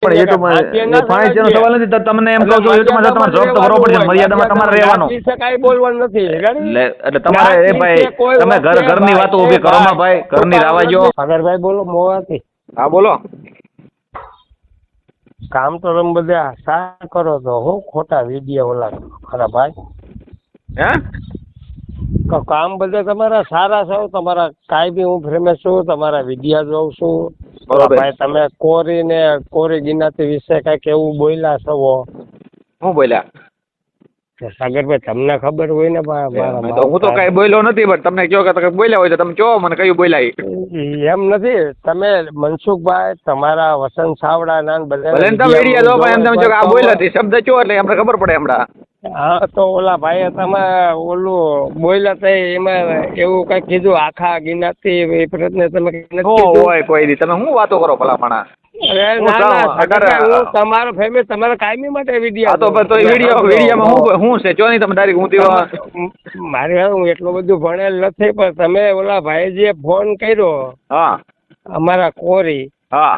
પણ યુટ્યુબમાં ફાઇનાન્શિયલનો સવાલ નથી તો તમને એમ કહું છું યુટ્યુબમાં તમારે જોબ તો કરવો પડશે મર્યાદામાં તમારે રહેવાનું કાંઈ બોલવાનું નથી એટલે તમારે એ ભાઈ તમે ઘરની વાતો ઊભી કરો માં ભાઈ ઘરની રાવા જો સાગરભાઈ બોલો મોવાથી. હા બોલો. કામ તો તમે બધા સારા કરો તો હું ખોટા વિડીયો ઓલા ખરા ભાઈ હે કામ બધા તમારા સારા છો. તમારા કાંઈ બી હું ફેમસ છું, તમારા વિડીયો જોઉં છું. ભાઈ તમે કોરી ગિનાતી વિશે કઈક એવું બોલ્યા છો. હું બોલ્યા સાગરભાઈ તમને ખબર હોય ને હું તો કઈ બોલ્યો નથી પણ તમને કહો કે બોલ્યા હોય તો તમે કહો મને કયું બોલ્યા. એમ નથી તમે મનસુખભાઈ તમારા વસંત સાવડા ના બધા શબ્દ ચો એટલે અમને ખબર પડે હમણાં. હા તો ઓલા ભાઈ તમે ઓલું બોલ્યા હતા એમાં એવું કઈ કીધું આખા ગિનાતી એ પ્રયત્ન તમે હોય કોઈ દી તમે શું વાતો કરો ભલામણા. તમારો ફેમિલી તમારા કાયમી માટે વિડીયો હું છે જો નહીં તમે ડાયરેક્ટ હું મારે હું એટલું બધું ભણેલ નથી પણ તમે ઓલા ભાઈ જે ફોન કર્યો હા અમારા કોરી હા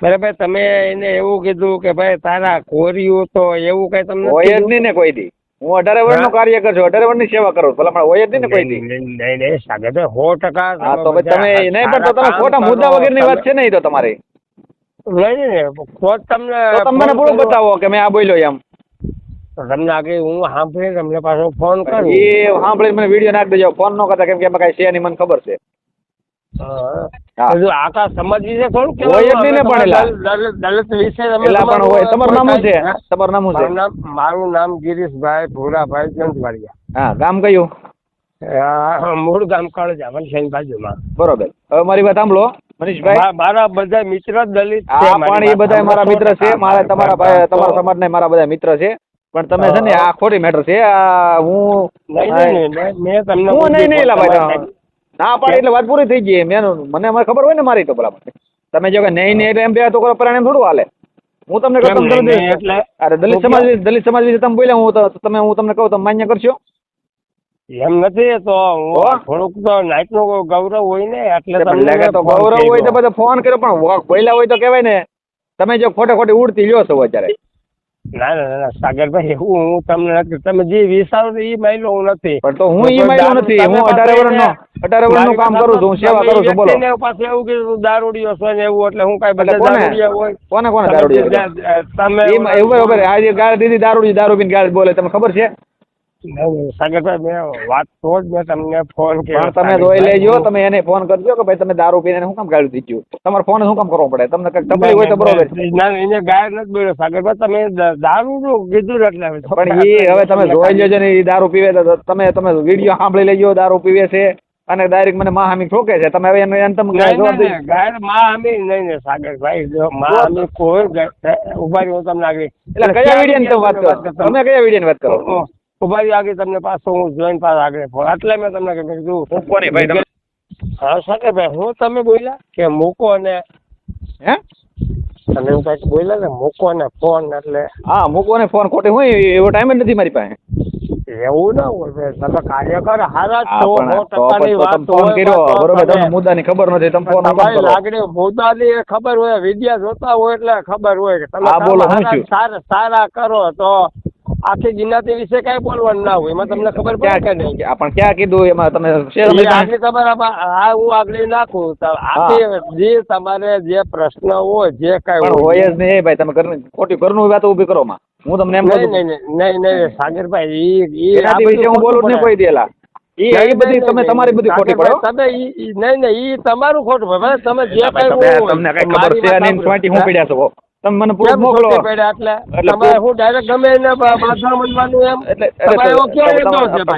બરાબર તમે એને એવું કીધું કે ભાઈ તારા કોરીઓ તો એવું કઈ તમને હોય જ નહીં ને કોઈ દી. હું 18 વર્ષનું કાર્ય કરું છું, 18 વર્ષની સેવા કરું ભલા હોય જ નહીં ને કોઈ દી. નહીં સાગરભાઈ 100%. હા તો તમે નહીં પણ તો તમે ખોટા મુદ્દા વગરની વાત છે ને એ તો તમારી નહીં તમને તમને પૂરું બતાવો કે મેં આ બોલ્યો એમ. તમને આગળ હું સાંભળી તમને પાછો ફોન કરું એ સાંભળીને મને વિડીયો નાખી દેજો. ફોન ન કરતા કેમ કે એમાં કઈ છે નહીં મને ખબર છે. આખા સમાજ વિશે થોડું હોય જ નહીં ને ભણેલા દલિત વિશે પણ હોય. તમારું નામ શું છે? તમારું નામ શું છે? મારું નામ ગિરીશભાઈ ભૂરાભાઈ ચંદવાડિયા. હા ગામ કયું? મૂળ ગામ કાળજા વલસાડ બાજુમાં. બરોબર. હવે મારી વાત સાંભળો મનીષભાઈ. મારા બધા મિત્ર દલિત પણ એ બધા મારા મિત્ર છે. મારા તમારા સમાજ ના મારા બધા મિત્ર છે પણ તમે છે ને આ ખોટી મેટર છે. હું મેં તમને નહીં ના પાડે એટલે વાત પૂરી થઈ ગઈ. મને ખબર હોય ને મારી તો બરાબર. તમે જો કે નહીં એટલે એમ બે તો કરો પરિણામ થોડું હાલે. હું તમને કહું અરે દલિત સમાજ વિશે તમે બોલ્યા હું તમને કહું તમે માન્ય કરશો? એમ નથી તો થોડુંક તો નાઈટ નું ગૌરવ હોય ને એટલે તો ગૌરવ હોય તો બધા ફોન કર્યો પણ બોલ્યા હોય તો કહેવાય ને. તમે જો ખોટે ઉડતી લ્યો છો અત્યારે. ના સાગરભાઈ એવું હું તમને નથી. તમે જે વિચારો એ માયલો હું નથી. પણ તો હું એ માયલો નથી. હું 18 વર્ષનું કામ કરું છું. હું સેવા કરું છું. બોલો પાસે એવું કીધું દારૂડિયો છો ને એવું એટલે હું કઈ બધા દારૂડિયા હોય. કોને દારૂડિયા? તમે એવું આજે ગાળ દીધી દારૂ પીને ગાળ બોલે તમને ખબર છે? સાગરભાઈ મેં વાત તો જ મેં તમને ફોન કર્યો. તમે જોઈ લેજો. તમે એને ફોન કરજો કે ભાઈ તમે દારૂ પીને શું કામ ગાળું દીધું. તમારે ફોન શું કામ કરવો પડે? તમને કઈ તકલીફ હોય તો બરોબર. ના એને ગાળ નથી બોલ્યો સાગરભાઈ. તમે દારૂ નું કીધું એટલે પણ એ હવે તમે જોઈ લેજો ને એ દારૂ પીવે તો તમે વિડીયો સાંભળી લેજો. દારૂ પીવે છે અને ડાયરેક્ટ મને માહામી ઠોકે છે. તમે હવે ગાળ માહામી નહીં સાગરભાઈ. માહામી કોઈ ઉભા હું તમને આગળ એટલે કયા વિડીયો ની વાત કરો? તમે કયા વિડીયો ની વાત કરો? ઉભારી આગળ તમને પાછો હું જોઈને પાછો આગળ એટલે મેં તમને કીધું. હા સાગરભાઈ હું તમે બોલ્યા કે મૂકો અને હે તમે એવું કઈક બોલ્યા ને મૂકો ને ફોન એટલે હા મૂકો ને ફોન ખોટે હોય એવો ટાઈમ જ નથી મારી પાસે. એવું ના હોય તમે કાર્યકર હારા ફોન કર્યો બરોબર. તમને મુદ્દાની ખબર નથી તમે ફોન લાગણી મુદ્દાની ખબર હોય વિદ્યા જોતા હોય એટલે ખબર હોય કે તમે સારા કરો તો આખી ગિનાતી વિશે કઈ બોલવાનું ના હોય. એમાં તમને ખબર પડે કે નહીં? પણ ક્યાં કીધું એમાં તમે હું આગળ નાખું જે તમારે જે પ્રશ્ન હોય જે કઈ હોય જ નહીં ભાઈ. તમે ખોટી ઘરનું વાત ઉભી કરો માં હું તમને એમ નહીં સાગરભાઈ હું બોલું નહીં કોઈ દેલા એ બધી તમે તમારી બધી ખોટી પડો. તમે નહીં ઈ તમારું ખોટું ભાઈ. તમે જે તમને કઈ ખબર છે નહીં હું પીડ્યા છો તમે મને પૂરું મોકલો એટલે હું ડાયરેક્ટ ગમે એને બાધા મળવાનું એમ એટલે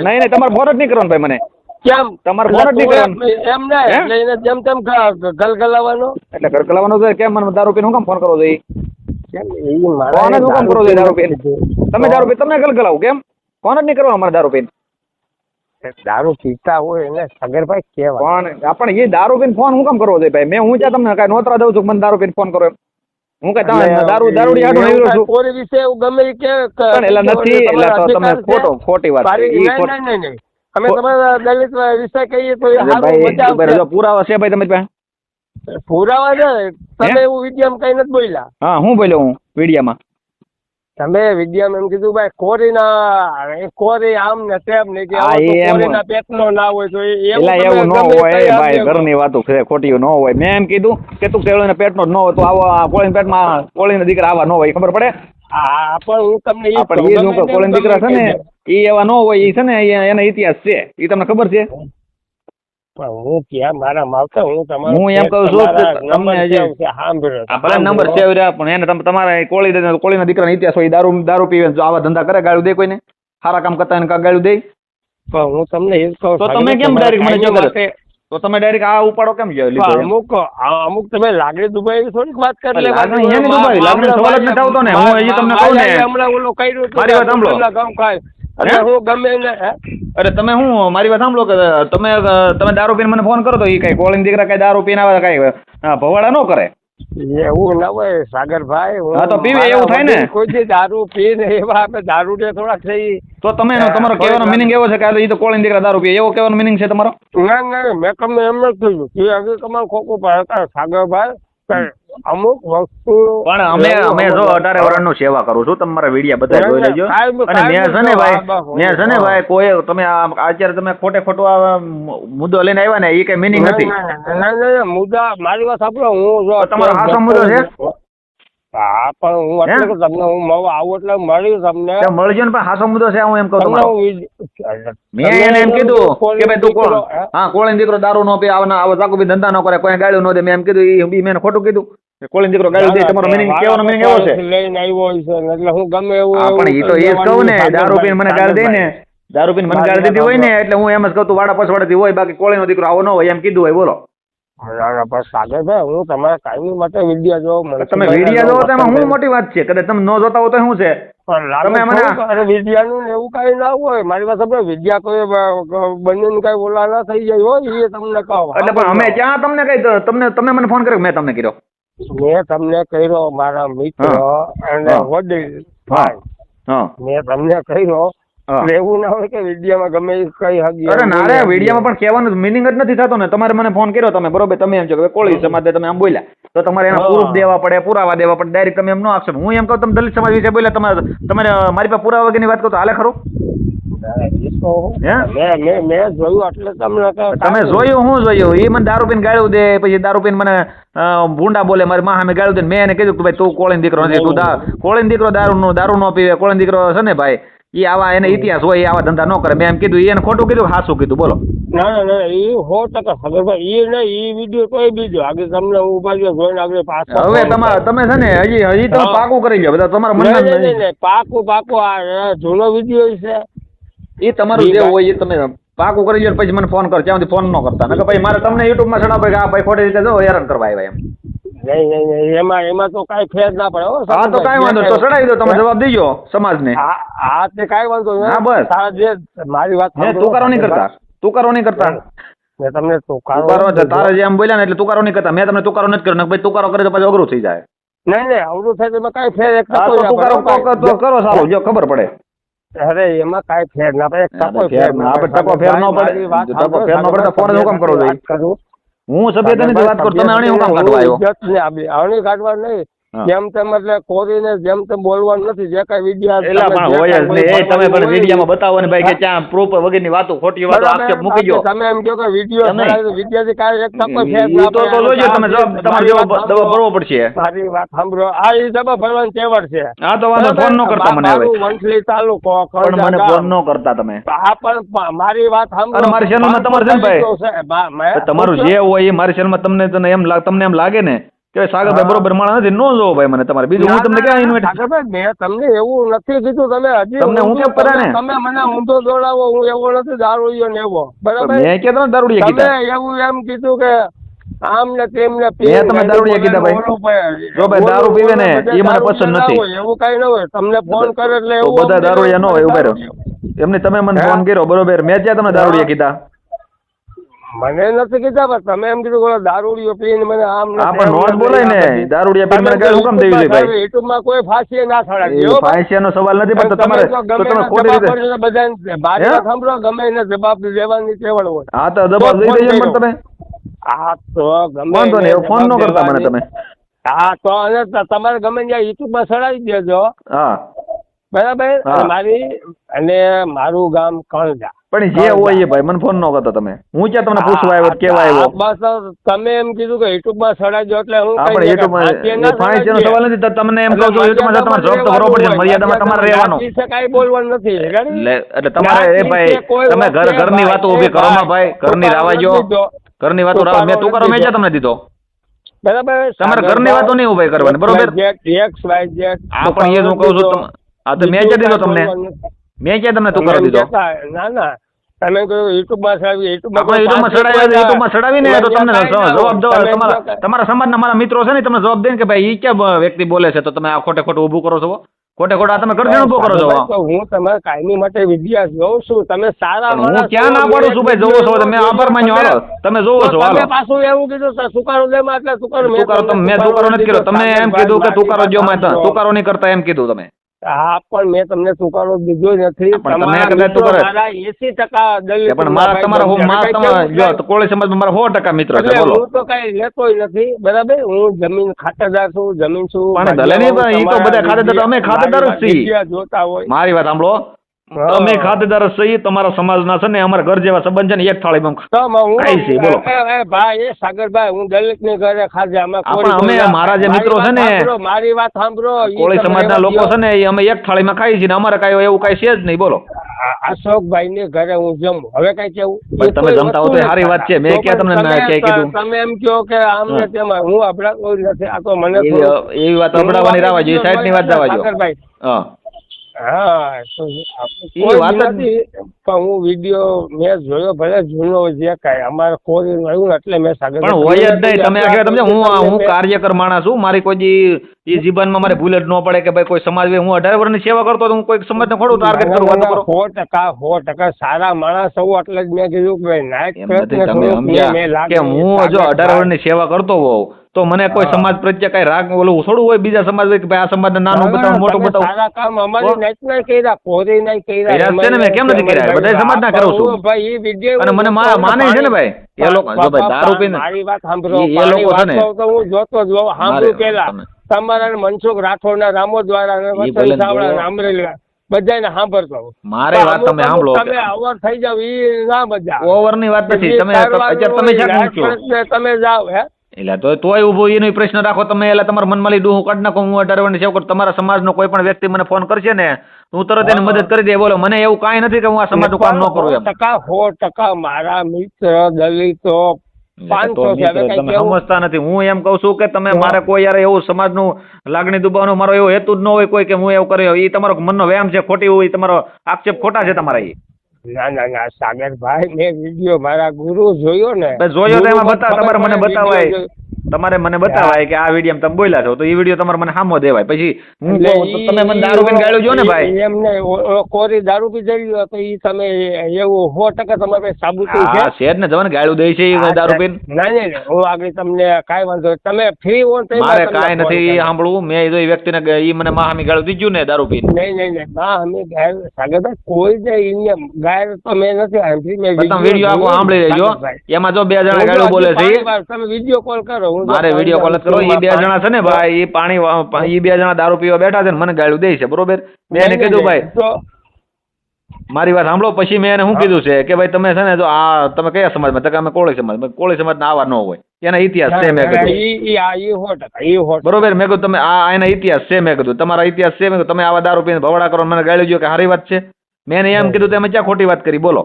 નહીં તમારે ફોન જ નહીં કરવાનું ભાઈ મને. કેમ તમારે ફોન જ નહીં કરવાનું એમ નહીં એટલે જેમ તેમ ગલગલાવાનો એટલે ગલગલાવાનો છે. કેમ મને દારૂ પીને હું કામ ફોન કરવો જોઈએ? ફોન જ હું કામ કરવો જોઈએ દારૂ પીને? તમે દારૂ પી તમને ગલગલાવું કેમ? ફોન જ નહીં કરવાનો અમારે દારૂ પીને. દારૂ પીતા હોય એને સાગરભાઈ કેવાય પણ આપણે એ દારૂ પીને ફોન હું કામ કરવો જોઈએ ભાઈ? મેં હું ત્યાં તમને કઈ નોતરા દઉં છું મને દારૂ પીને ફોન કરો એમ? હું કઈ દારૂડી આડું આવ્યો છું કોરી વિશે ગમે કે એટલે નથી. એટલે તમે ખોટી વાત અમે તમારા દલિત વિષય કહીએ તો પુરાવા છે ભાઈ તમારી પાસે? પુરાવા છે તમે એવું વિડીયામાં કઈ નથી બોલ્યા. હા હું બોલ્યો હું વિડીયામાં? તમે વિડીયામાં એમ કીધું ભાઈ કોરી આમ ને તેમ ને કે કોરીના પેટનો ના હોય તો એવું ન હોય ભાઈ, ઘરની વાતો છે ખોટી ન હોય. મેં એમ કીધું કે તું કેળો પેટનો જ ન હોય તો આવો કોળીના પેટમાં કોળીના દીકરા આવા ન હોય, ખબર પડે? હા પણ હું તમને કોળીના દીકરા છે ને એ એવા ન હોય, એ છે ને એના ઇતિહાસ છે, એ તમને ખબર છે? હું ક્યાં મારા માવતર હું એમ કહું છું તમને નંબર સેવ રહ્યા પણ એને તમારા કોળીના દીકરાનો ઇતિહાસ હોય, દારૂ પીવે જો આવા ધંધા કરે ગાળું દે કોઈને, સારા કામ કરતા એને ગાળું દે. પણ હું તમને એ કહું તો તમે કેમ ડાયરેક્ટ મને જો કરે તો તમે ડાયરેક્ટ આ ઉપાડો કેમ લીધો? અમુક તમે લાગણી દુબાઈ થોડીક વાત કરી લે. લાગણી સવાલ જ નથી આવતો ને. હું હજી તમને કહું ને હમણાં ઓલો કર્યું મારી વાત સાંભળો. ગામ ખાય હું ગમે ને અરે તમે હું મારી વાત સાંભળો કે તમે દારૂ પીને મને ફોન કરો તો એ કઈ કોળીના દીકરા કઈ દારૂ પીને આવે કઈ ભવાડા ન કરે. એવું ના હોય સાગરભાઈ. હા તો પીવે એવું થાય ને. કોઈ દારૂ પીને એવા આપણે દારૂ ને થોડાક થઈ તો તમે તમારો કહેવાનો મિનિંગ એવો છે કે એ તો કોળીના દીકરા દારૂ પીએ એવો કહેવાનો મિનિંગ છે તમારો? ના ના મેં તમને એમ જ થયું કે હજી તમારે ખોખું પડે સાગરભાઈ અમુક વસ્તુ પણ અમે જો 18 વર્ષનું સેવા કરું છું, તમારા વિડીયા બધા જોઈ લેજો. અને મેં છે ને ભાઈ કોઈ તમે અત્યારે તમે ખોટો આ મુદ્દો લઈને આવ્યા ને એ કઈ મિનિંગ નથી. મુદ્દા મારી વાત સાંભળો, હું જો તમારો ખાસો મુદ્દો છે. હા પણ હું એટલે તમને હું આવું એટલે મળ્યું તમને મળજો ને પણ હાસો મુદ્દો છે. હું એમ કહું તમારો મેં એને એમ કીધું કે ભાઈ તું કોળીનો દીકરો દારૂ નો પી આવો ચાકુ બી ધંધા ન કરે કોઈ ગાળ્યું ન દે. મેં એમ કીધું એ મેં ખોટું કીધું? કોળીનો દીકરો ગાળ્યું દે તમારો મિનિંગ કેવાનો મિનિંગ એવો છે? લઈને આવ્યો છે એટલે હું ગમે એવું પણ એ તો એ જ કહું ને દારૂ પીને મને ગાળ દે ને, દારૂ પીને મને ગાળ દીધી હોય ને એટલે હું એમ જ કહું તું વાડા પછવાડેથી હોય, બાકી કોળીનો દીકરો આવો ન હોય એમ કીધું હોય. બોલો સાગરભાઈ હું તમારા કાયમી માટે વિડીયો જોવો. તમે વિડીયો જોવો તો એમાં શું મોટી વાત છે? કદાચ તમે ન જોતા હો તો શું છે? તમે મને વિદ્યાનું એવું કઈ ના હોય. મારી પાસે આપણે વિદ્યા કોઈ બંને કઈ ઓલા ના થઈ જાય હોય એ તમને કહો. એટલે પણ અમે ક્યાં તમને કઈ તમે મને ફોન કર્યો? મેં તમને કર્યો? મેં તમને કર્યો મારા મિત્ર અને વડીલ મેં તમને કર્યો. એવું ના હોય કે વિડીયામાં ગમે કઈ હગી. અરે ના રે વિડીયામાં પણ કહેવાનું મિનિંગ જ નથી થતો ને. તમારે મને ફોન કર્યો તમે બરોબર, તમે એમ છો કે કોળી સમાજ તમે આમ બોલ્યા તો તમારે એના પ્રૂફ દેવા પડે, પુરાવા દેવા પડે. ડાયરેક્ટ તમે એમ ન આપશો. હું એમ કહું તમે દલિત સમાજ વિશે બોલ્યા તમારે મારી પાસે પુરાવા વગરની વાત કરો તો હાલે ખરું? મેં જોયું એટલે તમે જોયું? હું જોયું? એ મને દારૂ પીને ગાળ્યું દે, પછી દારૂ પીને મને ભૂંડા બોલે, મારી માં સામે ગાળ્યું દે. મેં એને કીધું કે ભાઈ તું કોળીનો દીકરો નથી, તું કોળીનો દીકરો દારૂ ન પીવે, કોળીનો દીકરો છે ને ભાઈ એ આવા એને ઇતિહાસ હોય, આવા ધંધા ન કરે. મેં એમ કીધું એને ખોટું કીધું હાસું કીધું? બોલો. ના ના એ 100% ખબરભાઈ એ નહીં. એ વિડીયો કોઈ બીજો આગળ તમને ઉભા જોઈને આગળ પાછા હવે તમે છે ને હજી તમે પાકું કરી લો બધા તમારા મનમાં. પાકું આ જૂનો વિડીયો છે એ તમારું જે હોય એ તમે પાકું કરી લો પછી મને ફોન કરો. ત્યાંથી ફોન ન કરતા ને ભાઈ મારે તમને યુટ્યુબમાં ચડાવ કે આ ભાઈ ખોટી રીતે જો હેરાન કરવા આવ્યા એમ. નહીં એમાં તો કઈ ફેર ના પડે. હા તો કઈ વાંધો તો ચડાવી દો, તમે જવાબ દેજો સમાજને. હા તે કઈ વાંધો નહીં. હા બસ જે મારી વાત તુકારો નહીં કરતા. મેં તમને તુકારો તારે જે એમ બોલ્યા ને એટલે તુકારો નહીં કરતા. મેં તમને તુકારો નથી કર્યો. ભાઈ તુકારો કરે તો પછી અઘરું થઈ જાય. નહીં અવરું થાય તો કઈ ફેર તુકારો કરો સારું જો ખબર પડે. અરે એમાં કઈ ફેર ના પડે. ટકો ફેર ન પડે ફોન જ હુકમ કરો જોઈએ. હું સભ્યતાની વાત કરું, તમે અણી હુકમ કાઢવા આવ્યો? અણી કાઢવા નહીં. જેમ તેમ એટલે કોરીને જેમ તેમ બોલવાનું નથી. જે કઈ વિડીયો હોય જ નહીં. તમે પણ વિડીયોમાં બતાવો ને ભાઈ કે ત્યાં પ્રૂફ વગરની વાતો ખોટી વાતો આક્ષેપ મૂકી દો. તમે એમ કહો કે વિડીયોથી કાંઈ એક ટકો તો જોજો તમે તમારે જેવો દવા ભરવો પડશે. મારી વાત સાંભળો, આ એ દવા ભરવાની તેવડ છે. હા તો વાંધો ફોન ન કરતા મને હવે. વંથલી તાલુકો પણ મને ફોન ન કરતા તમે. હા પણ મારી વાત સાંભળો. મારી ચેનલમાં તમારે છે ને ભાઈ તમારું જે હોય એ મારી ચેનલમાં તમને એમ લાગે ને કે સાગરભાઈ બરોબર માણસ નથી, નો જોવો ભાઈ મને તમારે. બીજું હું તમને ક્યાં ઇન્વાઇટ? સાગરભાઈ મેં તમને એવું નથી કીધું. તમે હજી તમને હું કેમ કરે ને તમે મને ઊંધો દોડાવો. હું એવો નથી દારૂડિયો ને એવો. બરાબર મેં કે તમે દારૂડિયા કીધા? તમે એવું એમ કીધું કે આમ ને તેમ ને તમે દારૂડિયા કીધા ભાઈ? જો ભાઈ દારૂ પીવે ને એ મને પસંદ નથી. એવું કઈ ન હોય. તમને ફોન કરે એટલે એવું બધા દારૂડિયા ન હોય. ઉભા રહ્યો એમને તમે મને ફોન કર્યો બરોબર. મેં ક્યાં તમને દારૂડિયા કીધા? મને નથી કીધા પણ તમે એમ કીધું દારૂડિયો પીને મને આમ પણ નોંધ બોલાય ને દારૂડિયા પીને મને કઈ હુકમ દેવી છે ભાઈ? યુટ્યુબમાં કોઈ ફાંસી ના થડાય. ફાંસીનો સવાલ નથી પણ તમારે તો તમે ખોટી રીતે બધાને બારી સાંભળો ગમે એને જવાબ દેવાની તેવડ હોય. હા તો જવાબ દઈ દેજો પણ તમે હા તો ગમે વાંધો નહીં, ફોન ન કરતા મને તમે. હા તો અને તમારે ગમે ત્યાં યુટ્યુબમાં ચડાવી દેજો. હા બરાબર. હા. મારું ગામ કણજા. પણ જે હોય એ ભાઈ મને ફોન ન કરતો તમે. હું ક્યાં તમને પૂછવા આવ્યો કેવા આવ્યો? બસ તમે એમ કીધું કે યુટ્યુબમાં ચડાવજો એટલે હું આપણે યુટ્યુબમાં ફાઇનાન્શિયલ સવાલ નથી તો તમને એમ કહું છું યુટ્યુબમાં તમારે જોબ તો કરવો પડશે, મર્યાદામાં તમારે રહેવાનું. કાંઈ બોલવાનું નથી એટલે તમારે એ ભાઈ તમે ઘરની વાતો ઊભી કરો માં ભાઈ, ઘરની રાવાજો, ઘરની વાતો રાવ. મેં તું કરો મેં ક્યાં તમને દીધો? બરાબર. તમારે ઘરની વાતો નહીં ઉભી કરવાની, બરોબર? આ પણ એ જ હું કહું છું. આ તો મેં ક્યાં દીધો તમને? મેં ક્યાં તમને તું કરો દીધો? ના ના તમે કહ્યું યુટ્યુબમાં ચડાવીને તો તમને જવાબ દો. તમારા સમાજના મારા મિત્રો છે ને તમને જવાબ દે ને કે ભાઈ ઈ ક્યાં વ્યક્તિ બોલે છે, તો તમે આ ખોટે ખોટું ઊભું કરો છો, ખોટે ખોટા તમે કરજો ઊભું કરો છો. હું તમારા કાયમી માટે વિદ્યા જોઉં છું. તમે સારા હું ક્યાં ના પાડું છું ભાઈ, જોવો છો તમે આભાર માન્યો. હાલો તમે જોવો છો, હાલો. પાછું એવું કીધું સુકારો દે માં એટલે સુકારો મેં તુકારો નથી કર્યો. તમે એમ કીધું કે તુકારો જો માં તુકારો નહીં કરતા એમ કીધું તમે. હા પણ મેં તમને સુકારો દીધો નથી. મારા કોળી સમાજમાં મારા 100% મિત્ર છે. બોલો. હું તો કઈ લેતોય નથી, બરાબર. હું જમીન ખાતેદાર છું, જમીન છું. પણ ભલે નહીં, પણ ઈ તો બધા ખાતેદાર, અમે ખાતેદાર જ છીએ. જોતા હોય મારી વાત સાંભળો, અમે ખાતેદાર જ છીએ. તમારા સમાજના છે ને અમારા ઘર જેવા સંબંધ છે ને, એક થાળીમાં ખાઈ છે. બોલો ભાઈ એ સાગરભાઈ, હું દલિત ની ઘરે ખાધે. અમે મારા જે મિત્રો છે ને, મારી વાત સાંભળો, કોળી સમાજના લોકો છે ને, અમે એક થાળીમાં ખાઈ છીએ ને, અમારે કઈ એવું કઈ છે જ નહીં. બોલો. અશોકભાઈ ની ઘરે હું જમું, હવે કઈ કેવું? તમે જમતા હો તો સારી વાત છે. મેં ક્યાં તમને કીધું? તમે એમ કહો કે આમ ને તેમાં હું અભડાતો નથી. આ તો મને એવી વાત અભડાવાની રાવા જોઈએ, સાઈડ ની વાત જવા જો. હા હા હું વિડીયો મેં જોયો, ભલે જૂનો જે કાંઈ અમારે ખોરી આવ્યું એટલે મેં સાગર પણ હોય જ નહીં. તમે આગળ સમજો, હું કાર્યકર માણસ છું. મારી કોઈ એ જીવનમાં મારે ભૂલ જ ન પડે કે ભાઈ કોઈ સમાજ, હું 18 વર્ષની સેવા કરતો તો હું કોઈ સમાજને ખોટું ટાર્ગેટ કરું? 100% સારા માણસ હોઉં એટલે જ મેં કીધું કે હું જો 18 વર્ષની સેવા કરતો હોઉં તો મને કોઈ સમાજ પ્રત્યે કઈ રાગ ઓલું થોડું હોય, બીજા સમાજ હોય કે ભાઈ આ સમાજને નાનું બતાવું મોટું બતાવું. સારા કામ અમારી નહીં કર્યા, કોરી નહીં કર્યા. મેં કેમ નથી કર્યા? બધા સમાજ ના કરું છું ભાઈ. એ વિડીયો અને મને માને છે ને ભાઈ, એ લોકો જો ભાઈ દારૂ પીને મારી વાત સાંભળો, એ લોકો છે ને હું જોતો જ સાંભળું પેલા તમારા મનસુખ રાઠોડના રામો દ્વારા અમરેલી બધાને સાંભળતો. મારી વાત તમે સાંભળો, તમે ઓવર થઈ જાવ એ ના મજા. ઓવર ની વાત નથી. તમે અત્યારે તમે જાઓ હે એટલે તોય ઉભો એનો પ્રશ્ન રાખો તમે. એટલે તમારા મનમાં લઈ ડૂહું કાઢ નાખો. હું 18 વર્ષની સેવા કરું. તમારા સમાજનો કોઈ પણ વ્યક્તિ મને ફોન કરશે ને, હું તરત એને મદદ કરી દે. બોલો, મને એવું કાંઈ નથી કે હું આ સમાજનું કામ ન કરું. 100% મારા મિત્ર દલિતો 500 તમે સમજતા નથી. હું એમ કઉ છું કે તમે મારે કોઈ યાર એવું સમાજનું લાગણી દુબાવવાનો મારો એવો હેતુ જ ન હોય કોઈ કે હું એવું કર્યો. એ તમારો મનનો વ્યાયામ છે, ખોટી હોય. તમારો આક્ષેપ ખોટા છે તમારા. એ ના ના ના સાગરભાઈ, મેં વિડીયો મારા ગુરુ જોયો ને, જોયો તો એમાં તમારે મને બતાવાય, તમારે મને બતાવાય કે આ વિડીયો તમે બોલ્યા છો, તો એ વિડીયો તમારે મને સામો દેવાય. પછી હું તમે મને દારૂ પીને ગાળ્યો છો ને ભાઈ, એમને કોરી દારૂ પી જઈ તો એ તમે એવું 100% તમારે સાબુતી છે. હા શેર ને જવાને ગાળ્યું દે છે એ દારૂ પીને. ના નહીં હું આગળ તમને કાંઈ વાંધો, તમે ફ્રી હો તો મારે કાંઈ નથી સાંભળવું. મેં એ વ્યક્તિને એ મને માહામી ગાળું દીધું ને દારૂ પીને. નહીં નહીં નહીં માહામી ગાળ્યું સાગરભાઈ કોઈ જાય ગાય તો મેં નથી સાંભળી. તમે વિડીયો આખો સાંભળી લેજો. એમાં જો 2 જણા ગાળું બોલે છે. તમે વિડીયો કોલ કરો. મારે વિડીયો કોલ કરો. એ 2 જણા છે ને ભાઈ, એ પાણી એ 2 જણા દારૂ પીવા બેઠા છે ને મને ગાળું દે છે. બરોબર. મેં એને કીધું ભાઈ મારી વાત સાંભળો. પછી મેં એને શું કીધું છે કે ભાઈ તમે છે ને જો આ તમે કયા સમાજમાં? તો કે અમે કોળી સમાજ. કોળી સમાજના આવા ન હોય, એના ઇતિહાસ છે. મેં કીધું બરોબર. મેં કીધું તમે આ એના ઇતિહાસ છે. મેં કીધું તમારા ઇતિહાસ છે. મેં કીધું તમે આવા દારૂ પીને ભવડા કરો મને ગાળ્યું જો કે સારી વાત છે. મેં એને એમ કીધું તમે ક્યાં ખોટી વાત કરી? બોલો.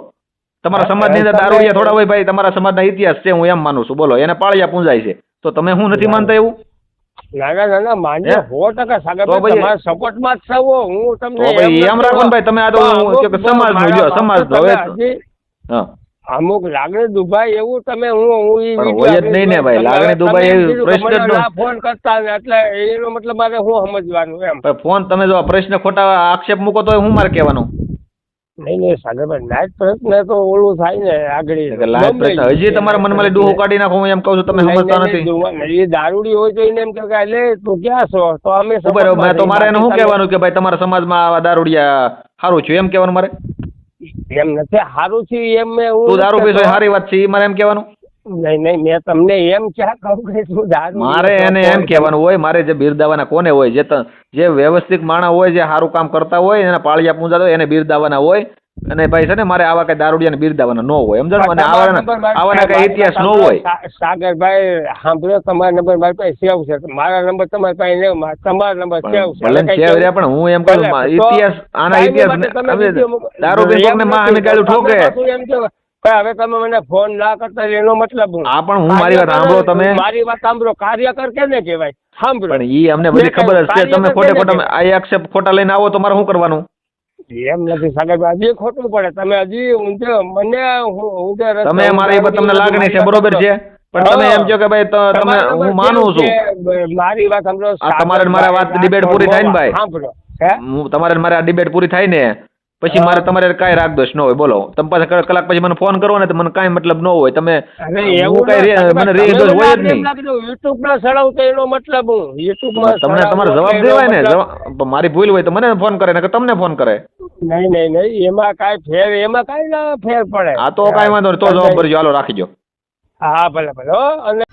તમારા સમાજની અંદર દારૂડિયા થોડા હોય ભાઈ. તમારા સમાજના ઇતિહાસ છે, હું એમ માનું છું. બોલો. એને પાળિયા પૂંજાય છે તો તમે હું નથી માનતા એવું? ના ના ના માન્ય 100% સાગરભાઈ તમારા સપોર્ટમાં જ છો. હું તમને એમ રાખો ને ભાઈ. તમે આ તો સમાજનું જો સમાજનો હવે હા અમુક લાગણી દુભાઈ એવું તમે હું હોય જ નહીં ને ભાઈ. લાગણી દુભાઈ એવી પ્રશ્ન ફોન કરતા એટલે એનો મતલબ મારે હું સમજવાનું એમ. ફોન તમે જો પ્રશ્ન ખોટા આક્ષેપ મૂકો તો હું મારે કહેવાનું? નહીં નહીં સાગરભાઈ લાઈટ પ્રશ્ન તો ઓલું થાય ને આગળ. હજી તમારા મનમાં ડૂહું કાઢી નાખો. હું એમ કહું છું તમે સમજતા નથી. એ દારૂડી હોય તો એને એમ કે લે તું ક્યાં છો તો અમે તો મારે એને શું કહેવાનું કે ભાઈ તમારા સમાજમાં આવા દારૂડિયા સારું છું એમ કહેવાનું મારે? એમ નથી સારું છે એમ. તું દારૂ પીશો સારી વાત છે એ મારે એમ કહેવાનું? નહીં મેં તમને એમ ક્યાં કહું કે શું દારૂ મારે પીવો છો, એને એમ કોઈ કહેવાનું હોય, મારે જે બિરદાવાના કોને હોય, જે વ્યવસ્થિત માણસ હોય, જે સારું કામ કરતા હોય, એના પાળિયા પૂંજાતા હોય, એને બિરદાવાના હોય. અને ભાઈ છે ને, મારે આવા કઈ દારૂડિયાને બિરદાવાના ન હોય, સમજણ? અને આવાના કઈ ઇતિહાસ ન હોય. સાગરભાઈ સાંભળો, તમારા નંબર મારી પાસે સેવ છે, મારા નંબર તમારી પાસે નહીં, તમારા નંબર સેવ છે. ભલે સેવ રહ્યા, પણ હું એમ કહું ઇતિહાસ, આના ઇતિહાસ દારૂ પીને માં અમે ગાળું ઠોકે. એમ કે હવે તમે મને ફોન ના કરતા એનો મતલબ હું હા, પણ હું મારી વાત સાંભળો, તમે મારી વાત સાંભળો. કાર્યકર કેને કહેવાય સાંભળો. પણ ઈ અમને બધી ખબર જ છે. તમે ખોટે ખોટા આ આક્ષેપ ખોટા લઈને આવો તો મારે શું કરવાનું? એમ નથી સાગરભાઈ, હજી ખોટું પડે. તમે હજી મને તમે મારી તમને લાગણી છે, બરોબર છે, પણ તમે એમ કહો કે ભાઈ તમે હું માનું છું. મારી વાત સાંભળો. તમારે મારે વાત ડિબેટ પૂરી થાય ને ભાઈ, સાંભળો. તમારે મારે આ ડિબેટ પૂરી થાય ને પછી મારે તમારે કાંઈ રાગદોષ ન હોય. બોલો, તમે પાછા કલાક પછી મને ફોન કરો ને તો મને કાંઈ મતલબ ન હોય. તમે મને રેદોષ હોય જ નહીં. યુટ્યુબ ના સડાવ તો એનો મતલબ હું યુટ્યુબ તમને તમારો જવાબ દેવાય ને. મારી ભૂલ હોય તો મને ફોન કરે ને તમને ફોન કરે. નહીં એમાં કાંઈ ના ફેર પડે. આ તો કાંઈ વાંધો નહીં, તો જવાબ ભરજો. હાલો, રાખીજો. હા, ભલે હો. અને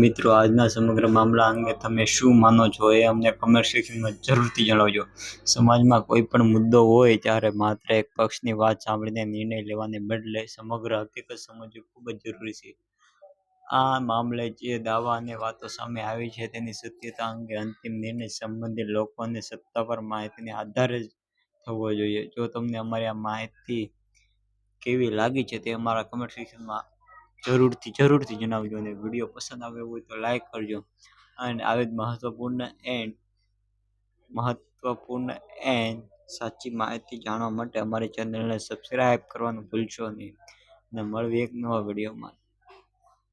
મિત્રો, આજના સમગ્ર મામલા અંગે તમે શું માનો છો એ અમને કમેન્ટ સેક્શનમાં જરૂરથી જણાવજો. સમાજમાં કોઈ પણ મુદ્દો હોય ત્યારે માત્ર એક પક્ષની વાત સાંભળીને નિર્ણય લેવાને બદલે સમગ્ર હકીકત સમજવી ખૂબ જ જરૂરી છે. આ મામલે જે દાવા અને વાતો સામે આવી છે તેની સત્યતા અંગે અંતિમ નિર્ણય સંબંધિત લોકો અને સત્તાવાર માહિતીને આધારે જ થવો જોઈએ. જો તમને અમારી આ માહિતી કેવી લાગી છે તે અમારા કમેન્ટ સેક્શનમાં જરૂરથી જણાવજો. અને વિડીયો પસંદ આવ્યો હોય તો લાઈક કરજો. અને આવી જ મહત્વપૂર્ણ સાચી માહિતી જાણવા માટે અમારી ચેનલને સબસ્ક્રાઈબ કરવાનું ભૂલશો નહીં. અને મળવી એક નવા વિડીયોમાં.